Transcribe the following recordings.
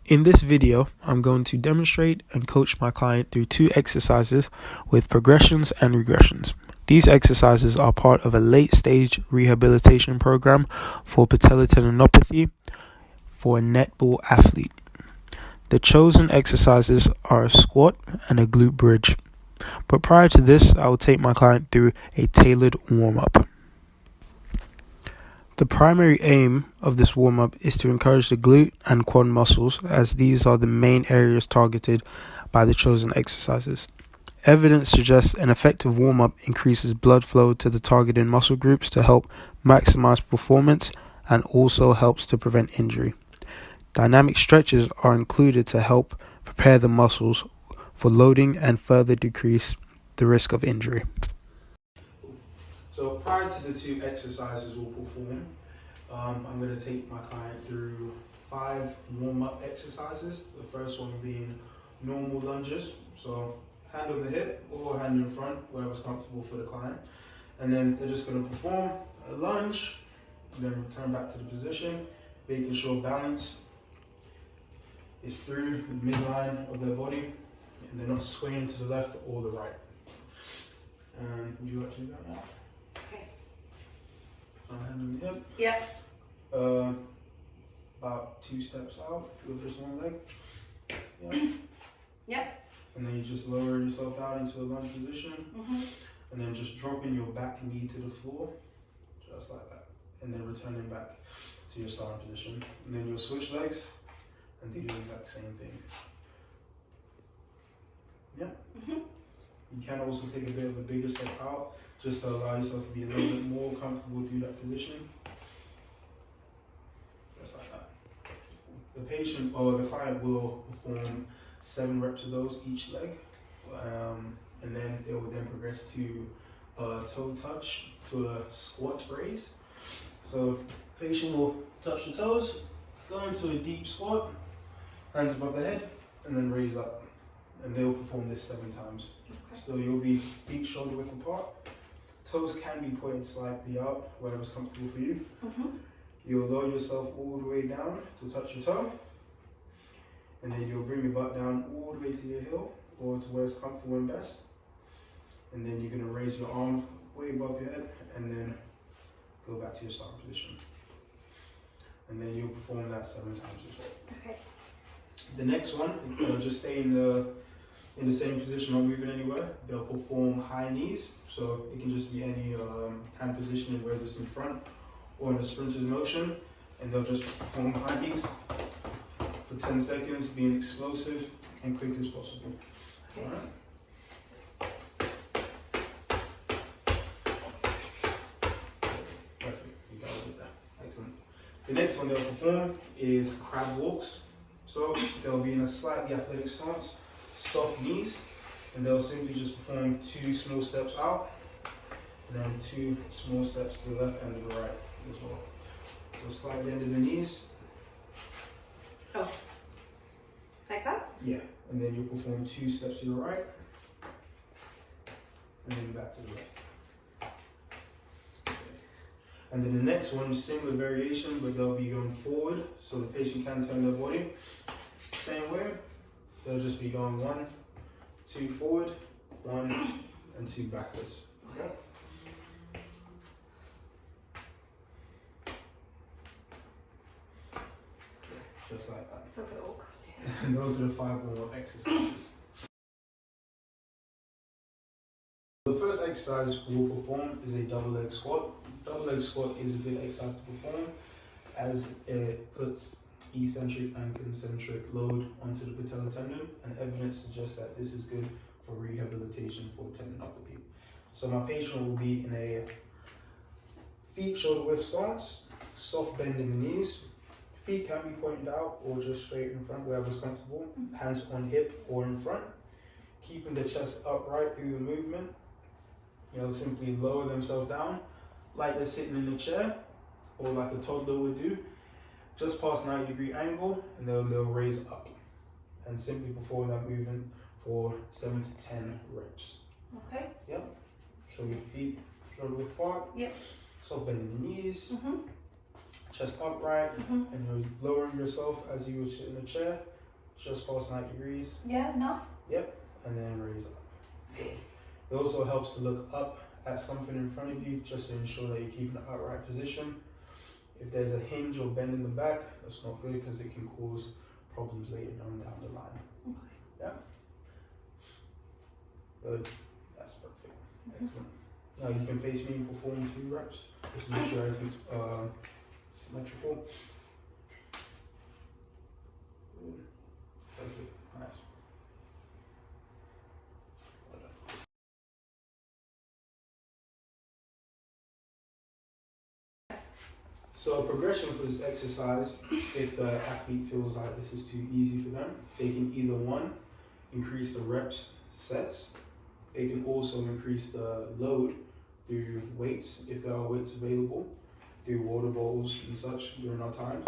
In this video, I'm going to demonstrate and coach my client through 2 exercises with progressions and regressions. These exercises are part of a late-stage rehabilitation program for patellar tendinopathy for a netball athlete. The chosen exercises are a squat and a glute bridge. But prior to this, I will take my client through a tailored warm-up. The primary aim of this warm-up is to encourage the glute and quad muscles, as these are the main areas targeted by the chosen exercises. Evidence suggests an effective warm-up increases blood flow to the targeted muscle groups to help maximize performance and also helps to prevent injury. Dynamic stretches are included to help prepare the muscles for loading and further decrease the risk of injury. So prior to the 2 exercises we'll perform, I'm going to take my client through 5 warm-up exercises. The first one being normal lunges. So hand on the hip or hand in front, wherever's comfortable for the client. And then they're just going to perform a lunge, and then return back to the position, making sure balance is through the midline of their body, and they're not swaying to the left or the right. And would you like to do that now? Hand on the hip. Yeah. About 2 steps out with just one leg. Yeah. Yep. And then you just lower yourself down into a lunge position. And then just dropping your back knee to the floor, just like that. And then returning back to your starting position. And then you'll switch legs and do the exact same thing. Yeah. You can also take a bit of a bigger step out, just to allow yourself to be a little bit more comfortable through that position. Just like that. The patient or the client will perform 7 reps of those each leg, and then they will then progress to a toe touch to a squat raise. So the patient will touch the toes, go into a deep squat, hands above the head, and then raise up. And they will perform this 7 times. So you'll be feet shoulder width apart. Toes can be pointed slightly out, whatever's comfortable for you. You'll lower yourself all the way down to touch your toe. And then you'll bring your butt down all the way to your heel, or to where it's comfortable and best. And then you're going to raise your arm way above your head, and then go back to your starting position. And then you'll perform that 7 times as well. Okay. The next one, just stay in the same position, not moving anywhere. They'll perform high knees, so it can just be any hand positioning, whether it's in front or in the sprinter's motion, and they'll just perform high knees for 10 seconds, being explosive and quick as possible. Okay. All right. Perfect. You got it there. Excellent. The next one they'll perform is crab walks. So they'll be in a slightly athletic stance, soft knees, and they'll simply just perform 2 small steps out, and then 2 small steps to the left and to the right as well. So slightly under the knees. Oh. Like that? Yeah, and then you'll perform 2 steps to the right, and then back to the left. Okay. And then the next one is similar variation, but they'll be going forward, so the patient can turn their body. Same way, they'll just be going 1, 2 forward, 1 and 2 backwards. Okay. Just like that. That's a bit awkward. And those are the 5 warm-up exercises. The first exercise we'll perform is a double leg squat. Double leg squat is a good exercise to perform, as it puts eccentric and concentric load onto the patellar tendon, and evidence suggests that this is good for rehabilitation for tendinopathy. So my patient will be in a feet shoulder width stance, soft bend in the knees. Feet can be pointed out or just straight in front, wherever's comfortable. Hands on hip or in front. Keeping the chest upright through the movement. Simply lower themselves down like they're sitting in a chair, or like a toddler would do, just past 90-degree angle, and they'll raise up. And simply perform that movement for 7 to 10 reps. Okay. Yep. Show your feet shoulder width apart. Yep. Soft bend in the knees. chest upright, Mhm. and you're lowering yourself as you would sit in a chair, just past 90 degrees, Yeah, enough. and then raise up. Good. It also helps to look up at something in front of you just to ensure that you're keeping an upright position. If there's a hinge or bend in the back, that's not good because it can cause problems later on down the line. Okay. Yeah. Good. That's perfect. Mhm. Excellent. Now you can face me and perform 2 reps. Just make sure everything's symmetrical. Good. Perfect. Nice. Well done. So progression for this exercise, if the athlete feels like this is too easy for them, they can either one, increase the reps sets. They can also increase the load through weights, if there are weights available, through water bottles and such during our time.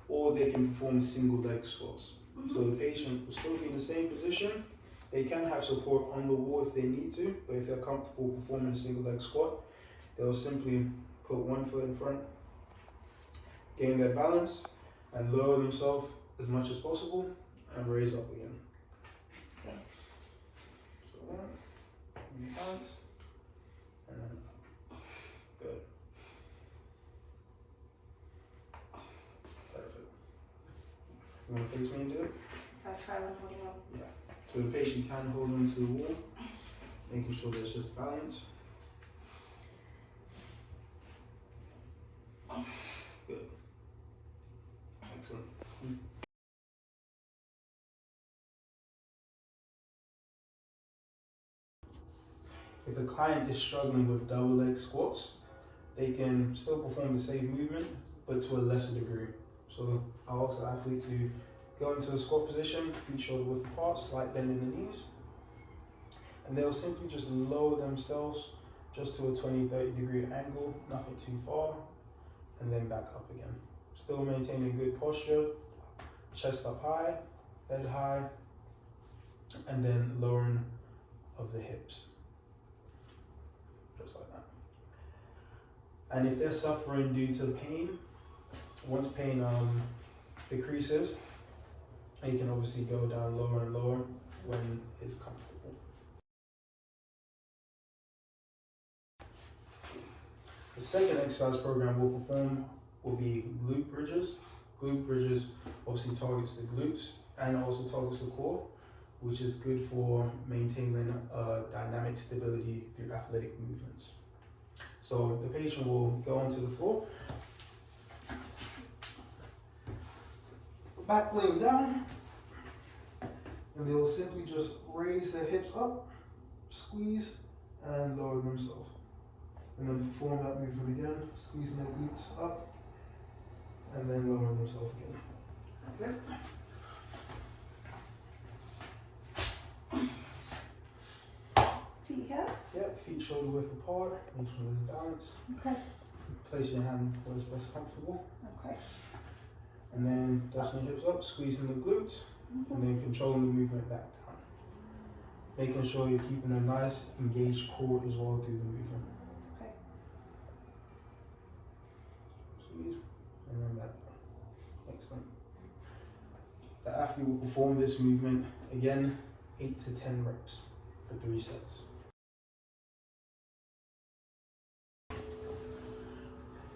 Or they can perform single leg squats. So the patient will still be in the same position. They can have support on the wall if they need to, but if they're comfortable performing a single leg squat, they'll simply put one foot in front, gain their balance, and lower themselves as much as possible, and raise up again. Okay. So one, balance, and then up. Good. Perfect. You want to face me and do it? I'll try one holding on. So the patient can hold on to the wall, making sure there's just balance. Good. Excellent. If the client is struggling with double leg squats, they can still perform the same movement, but to a lesser degree. So I ask the athlete to go into a squat position, feet shoulder width apart, slight bend in the knees, and they'll simply just lower themselves just to a 20-30 degree angle, nothing too far, and then back up again. Still maintaining good posture, chest up high, head high, and then lowering of the hips, just like that. And if they're suffering due to pain, once pain decreases, you can obviously go down lower and lower when it's comfortable. The second exercise program we'll perform will be glute bridges. Glute bridges obviously targets the glutes and also targets the core, which is good for maintaining dynamic stability through athletic movements. So the patient will go onto the floor, back laying down, and they will simply just raise their hips up, squeeze, and lower themselves. And then perform that movement again, squeezing their glutes up, and then lowering themselves again. Okay? Feet here? Yep, feet shoulder width apart, make sure there's balance. Okay. Place your hand where it's best comfortable. Okay. And then dusting your hips up, squeezing the glutes, and then controlling the movement back down. Making sure you're keeping a nice engaged core as well through the movement. Okay. Squeeze, and then back down. Excellent. The athlete will perform this movement again, 8 to 10 reps for 3 sets.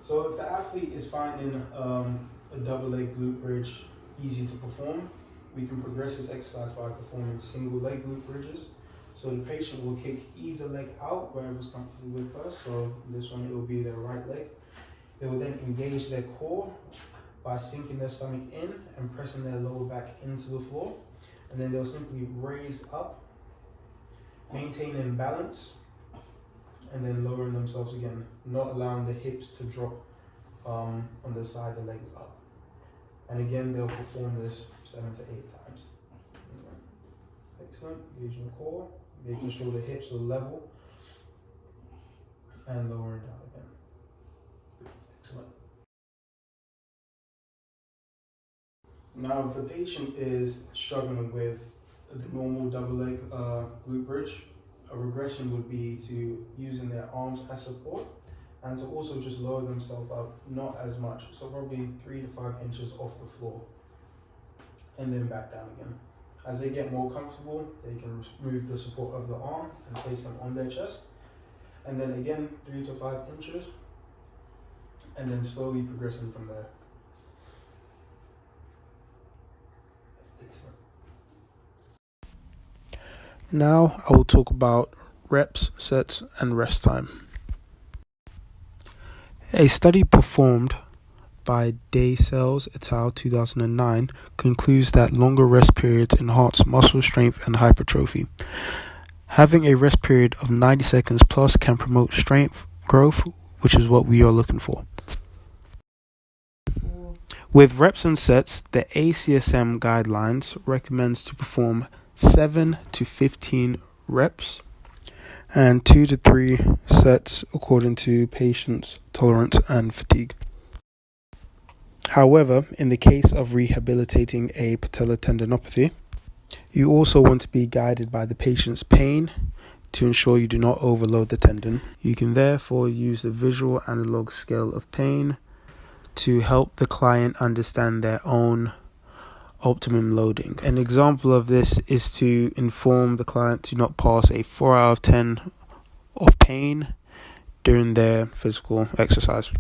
So if the athlete is finding a double leg glute bridge easy to perform, we can progress this exercise by performing single leg glute bridges. So the patient will kick either leg out wherever's comfortable with first. So this one, it will be their right leg. They will then engage their core by sinking their stomach in and pressing their lower back into the floor. And then they'll simply raise up, maintaining balance, and then lowering themselves again, not allowing the hips to drop on the side the leg is up. And again, they'll perform this 7 to 8 times. Okay. Excellent. Engaging the core, making sure the hips are level, and lowering down again. Excellent. Now, if the patient is struggling with the normal double leg glute bridge, a regression would be to using their arms as support and to also just lower themselves up, not as much, so probably 3 to 5 inches off the floor, and then back down again. As they get more comfortable, they can remove the support of the arm and place them on their chest, and then again 3 to 5 inches, and then slowly progressing from there. Excellent. Now I will talk about reps, sets, and rest time. A study performed by Day-Sels et al. 2009 concludes that longer rest periods enhance muscle strength and hypertrophy. Having a rest period of 90 seconds plus can promote strength growth, which is what we are looking for. With reps and sets, the ACSM guidelines recommends to perform 7 to 15 reps and 2 to 3 sets according to patient's tolerance and fatigue. However, in the case of rehabilitating a patellar tendinopathy, you also want to be guided by the patient's pain to ensure you do not overload the tendon. You can therefore use the visual analog scale of pain to help the client understand their own optimum loading. An example of this is to inform the client to not pass a 4 out of 10 of pain during their physical exercise.